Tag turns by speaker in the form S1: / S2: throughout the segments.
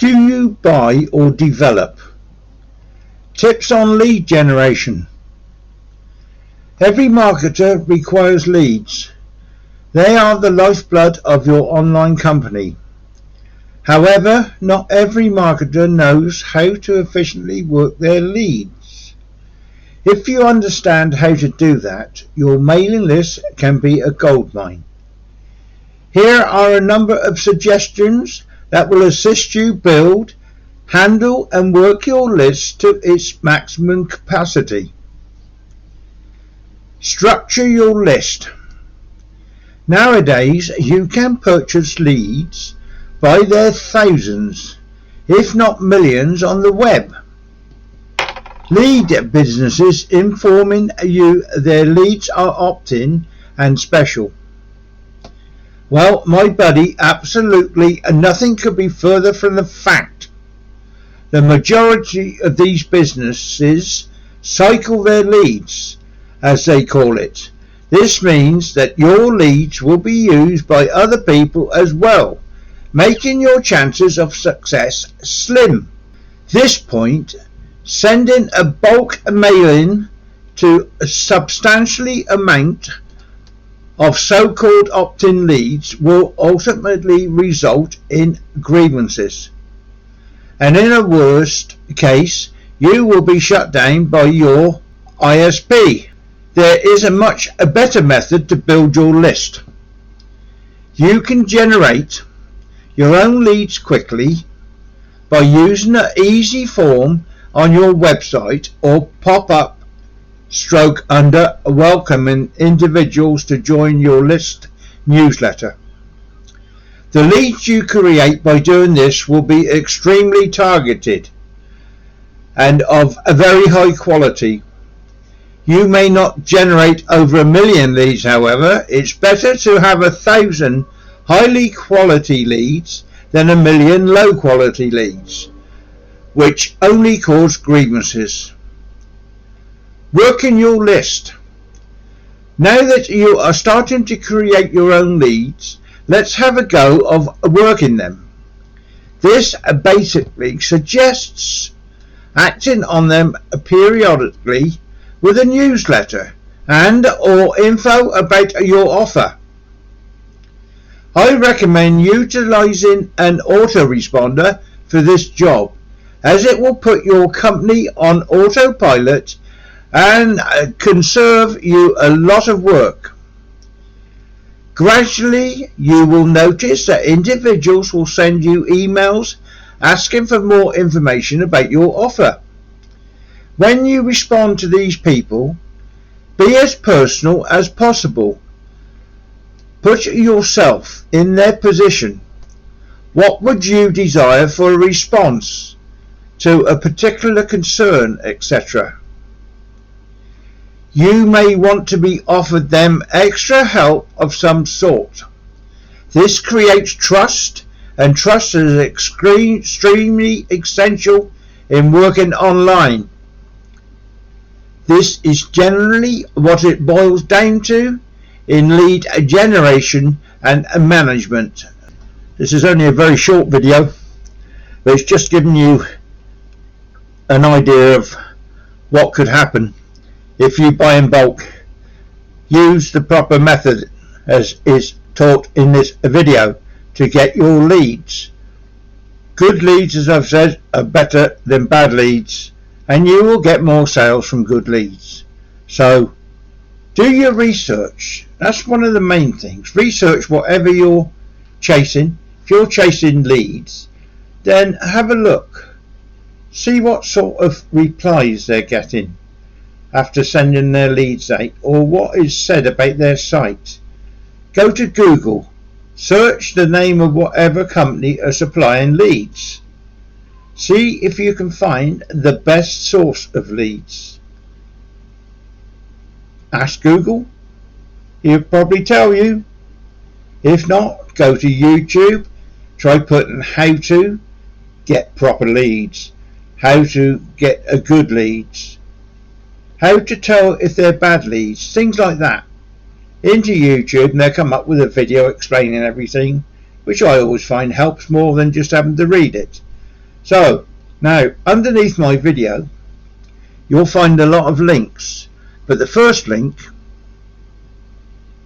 S1: Do you buy or develop? Tips on lead generation. Every marketer requires leads. They are the lifeblood of your online company. However, not every marketer knows how to efficiently work their leads. If you understand how to do that, your mailing list can be a goldmine. Here are a number of suggestions that will assist you build, handle and work your list to its maximum capacity. Structure your list. Nowadays, you can purchase leads by their thousands, if not millions, on the web. Lead businesses informing you their leads are opt-in and special. Well, my buddy, absolutely nothing could be further from the fact. The majority of these businesses cycle their leads, as they call it. This means that your leads will be used by other people as well, making your chances of success slim. This point, sending a bulk mailing to a substantially amount of so-called opt-in leads will ultimately result in grievances. And in a worst case, you will be shut down by your ISP. There is a much better method to build your list. You can generate your own leads quickly by using an easy form on your website or pop-up stroke under welcoming individuals to join your list newsletter. The leads you create by doing this will be extremely targeted and of a very high quality. You may not generate over 1 million leads, however. It's better to have 1,000 highly quality leads than 1 million low quality leads, which only cause grievances. Working your list. Now that you are starting to create your own leads, let's have a go of working them. This basically suggests acting on them periodically with a newsletter and or info about your offer. I recommend utilizing an autoresponder for this job, as it will put your company on autopilot and conserve you a lot of work. Gradually, you will notice that individuals will send you emails asking for more information about your offer. When you respond to these people, be as personal as possible. Put yourself in their position. What would you desire for a response to a particular concern, etc.? You may want to be offered them extra help of some sort. This creates trust, and trust is extremely essential in working online. This is generally what it boils down to in lead generation and management. This is only a very short video, but it's just giving you an idea of what could happen if you buy in bulk. Use the proper method as is taught in this video to get your leads. Good leads, as I've said, are better than bad leads, and you will get more sales from good leads. So do your research. That's one of the main things. Research whatever you're chasing. If you're chasing leads, then have a look. See what sort of replies they're getting after sending their leads out, or what is said about their site. Go to Google. Search the name of whatever company are supplying leads. See if you can find the best source of leads. Ask Google. He'll probably tell you. If not, go to YouTube. Try putting how to get proper leads, how to get a good leads, how to tell if they're bad leads, things like that. Into YouTube, and they'll come up with a video explaining everything, which I always find helps more than just having to read it. So now underneath my video you'll find a lot of links, but the first link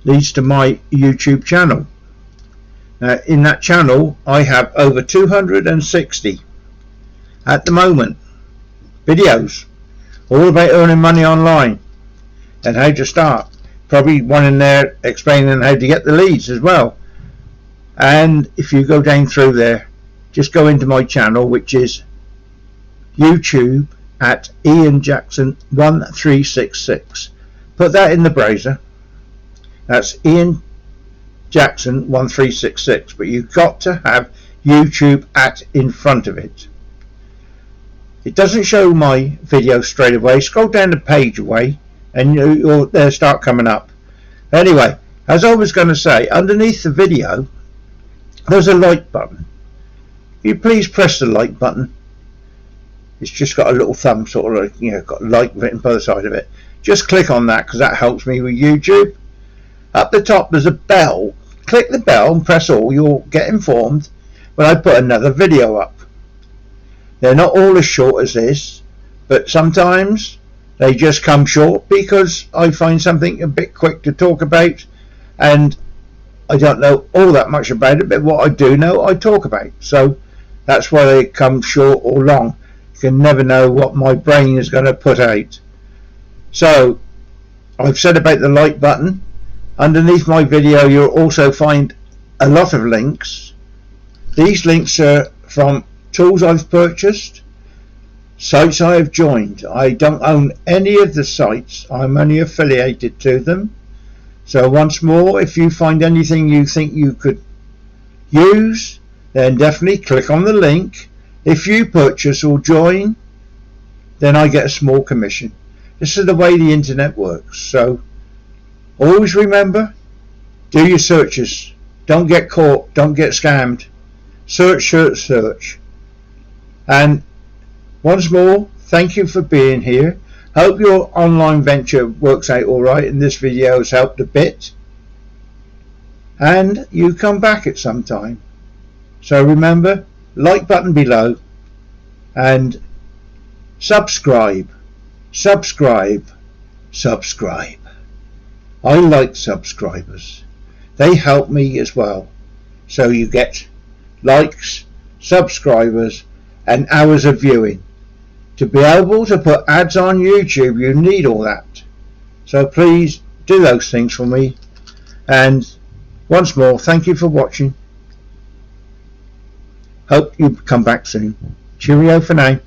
S1: leads to my YouTube channel. Now in that channel I have over 260 at the moment videos all about earning money online and how to start. Probably one in there explaining how to get the leads as well. And if you go down through there, just go into my channel, which is YouTube at Ian Jackson 1366. Put that in the browser. That's Ian Jackson 1366, but you've got to have YouTube at in front of it. It doesn't show my video straight away. Scroll down the page away and they'll start coming up. Anyway, as I was going to say, underneath the video there's a like button. Will you please press the like button? It's just got a little thumb, sort of like, you know, got like written by the side of it. Just click on that because that helps me with YouTube. Up the top there's a bell. Click the bell and press all. You'll get informed when I put another video up. They're not all as short as this, but sometimes they just come short because I find something a bit quick to talk about and I don't know all that much about it, but what I do know I talk about. So that's why they come short or long. You can never know what my brain is going to put out. So I've said about the like button. Underneath my video you'll also find a lot of links. These links are from tools I've purchased, sites I have joined. I don't own any of the sites, I'm only affiliated to them. So once more, if you find anything you think you could use, then definitely click on the link. If you purchase or join, then I get a small commission. This is the way the internet works. So always remember, do your searches. Don't get caught, don't get scammed. Search, search, search. And once more, thank you for being here. Hope your online venture works out alright and this video has helped a bit. And you come back at some time. So remember, like button below and subscribe, subscribe, subscribe. I like subscribers. They help me as well. So you get likes, subscribers and hours of viewing. To be able to put ads on YouTube you need all that. So please do those things for me. And once more, thank you for watching. Hope you come back soon. Cheerio for now.